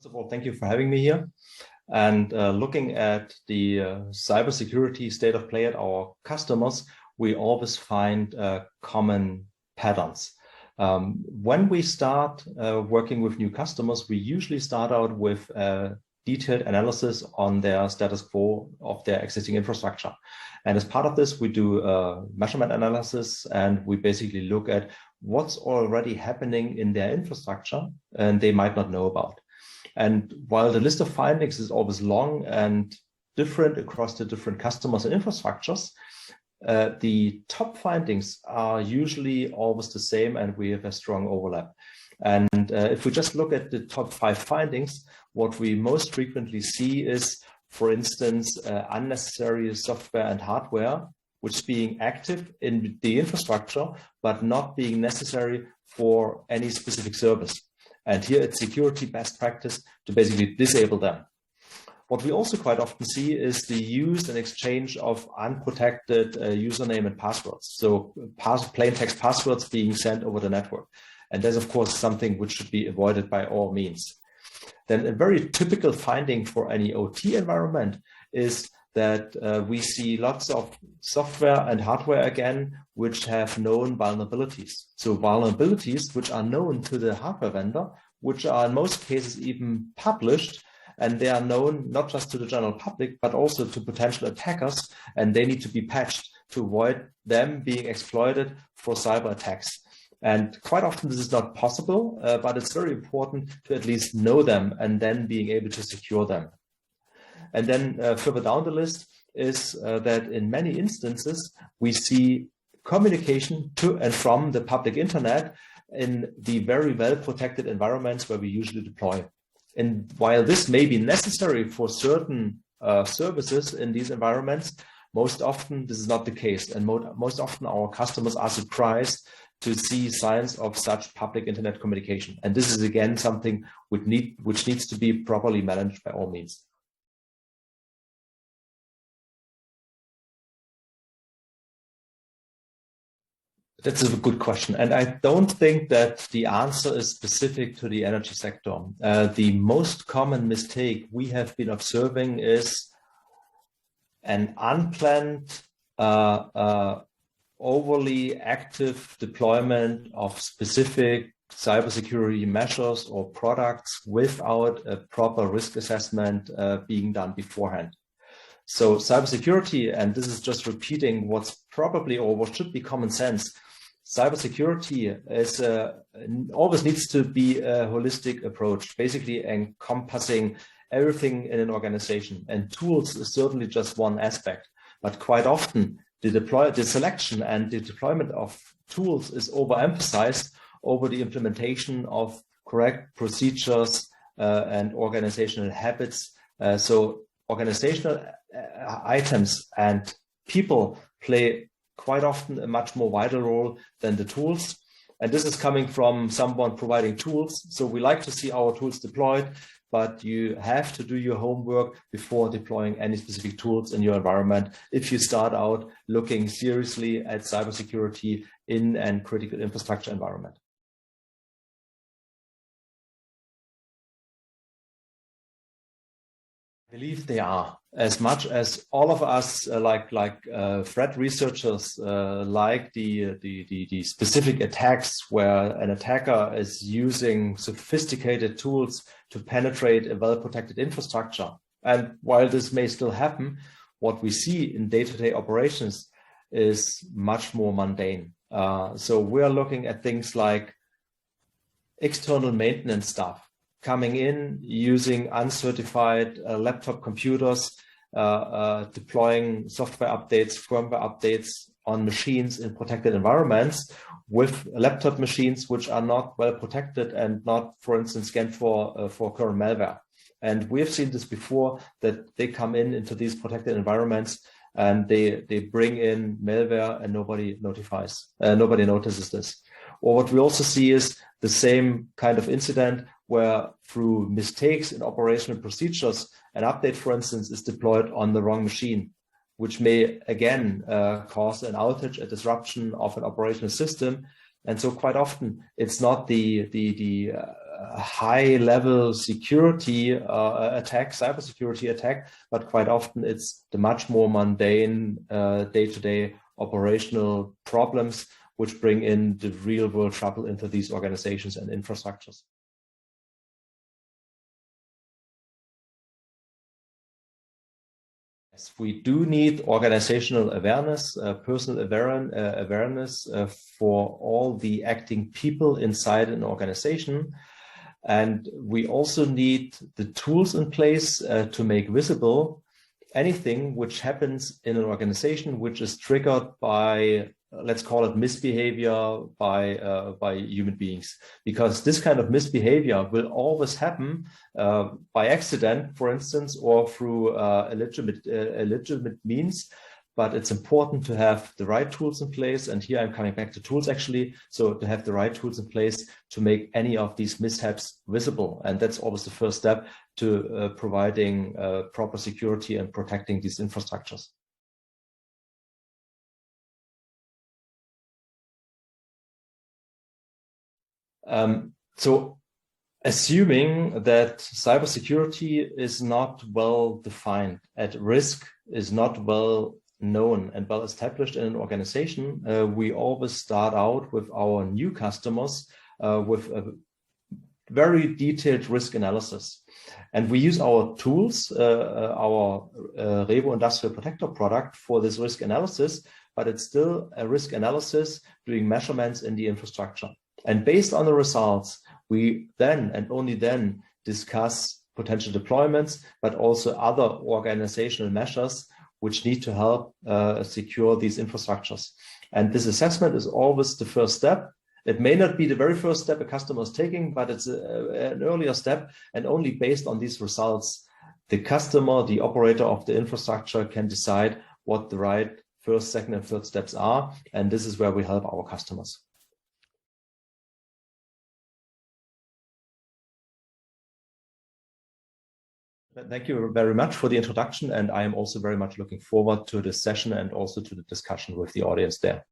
First of all, thank you for having me here. And looking at the cybersecurity state of play at our customers, we always find common patterns. When we start working with new customers, we usually start out with detailed analysis on their status quo of their existing infrastructure. And as part of this, we do measurement analysis, and we basically look at what's already happening in their infrastructure and they might not know about. And while the list of findings is always long and different across the different customers and infrastructures, the top findings are usually always the same, and we have a strong overlap. And if we just look at the top 5 findings, what we most frequently see is, for instance, unnecessary software and hardware, which is being active in the infrastructure, but not being necessary for any specific service. And here it's security best practice to basically disable them. What we also quite often see is the use and exchange of unprotected username and passwords. So plain text passwords being sent over the network. And that's, of course, something which should be avoided by all means. Then a very typical finding for any OT environment is that we see lots of software and hardware again, which have known vulnerabilities. So vulnerabilities which are known to the hardware vendor, which are in most cases even published, and they are known not just to the general public, but also to potential attackers, and they need to be patched to avoid them being exploited for cyber attacks. And quite often this is not possible, but it's very important to at least know them and then being able to secure them. And then further down the list is that in many instances, we see communication to and from the public internet in the very well protected environments where we usually deploy. And while this may be necessary for certain services in these environments, most often this is not the case. And most often our customers are surprised to see signs of such public internet communication. And this is again something which needs to be properly managed by all means. That's a good question. And I don't think that the answer is specific to the energy sector. The most common mistake we have been observing is an unplanned, overly active deployment of specific cybersecurity measures or products without a proper risk assessment being done beforehand. So cybersecurity, and this is just repeating what's probably or what should be common sense, cybersecurity is always needs to be a holistic approach, basically encompassing everything in an organization. And tools is certainly just one aspect, but quite often the selection and the deployment of tools is overemphasized over the implementation of correct procedures and organizational habits. So organizational items and people play quite often a much more vital role than the tools. And this is coming from someone providing tools. So we like to see our tools deployed, but you have to do your homework before deploying any specific tools in your environment if you start out looking seriously at cybersecurity in a critical infrastructure environment. I believe they are, as much as all of us, like threat researchers, like the specific attacks where an attacker is using sophisticated tools to penetrate a well-protected infrastructure. And while this may still happen, what we see in day-to-day operations is much more mundane. So we're looking at things like external maintenance stuff, coming in using uncertified laptop computers, deploying software updates, firmware updates on machines in protected environments with laptop machines which are not well protected and not, for instance, scanned for current malware. And we have seen this before, that they come into these protected environments and they bring in malware and nobody notices this. Or what we also see is the same kind of incident where through mistakes in operational procedures, an update, for instance, is deployed on the wrong machine, which may again cause an outage, a disruption of an operational system. And so quite often it's not the high-level security attack, cybersecurity attack, but quite often it's the much more mundane day-to-day operational problems which bring in the real-world trouble into these organizations and infrastructures. Yes, we do need organizational awareness, personal awareness for all the acting people inside an organization. And we also need the tools in place to make visible anything which happens in an organization which is triggered by, let's call it, misbehavior by human beings, because this kind of misbehavior will always happen by accident, for instance, or through illegitimate means. But it's important to have the right tools in place. And here I'm coming back to tools, actually. So to have the right tools in place to make any of these mishaps visible. And that's always the first step to providing proper security and protecting these infrastructures. So assuming that cybersecurity is not well defined, at risk is not well known and well established in an organization, we always start out with our new customers with a very detailed risk analysis. And we use our tools, our Rhebo Industrial Protector product for this risk analysis, but it's still a risk analysis doing measurements in the infrastructure. And based on the results, we then and only then discuss potential deployments, but also other organizational measures which need to help secure these infrastructures. And this assessment is always the first step. It may not be the very first step a customer is taking, but it's an earlier step. And only based on these results, the customer, the operator of the infrastructure, can decide what the right first, second, and third steps are. And this is where we help our customers. Thank you very much for the introduction, and I am also very much looking forward to this session and also to the discussion with the audience there.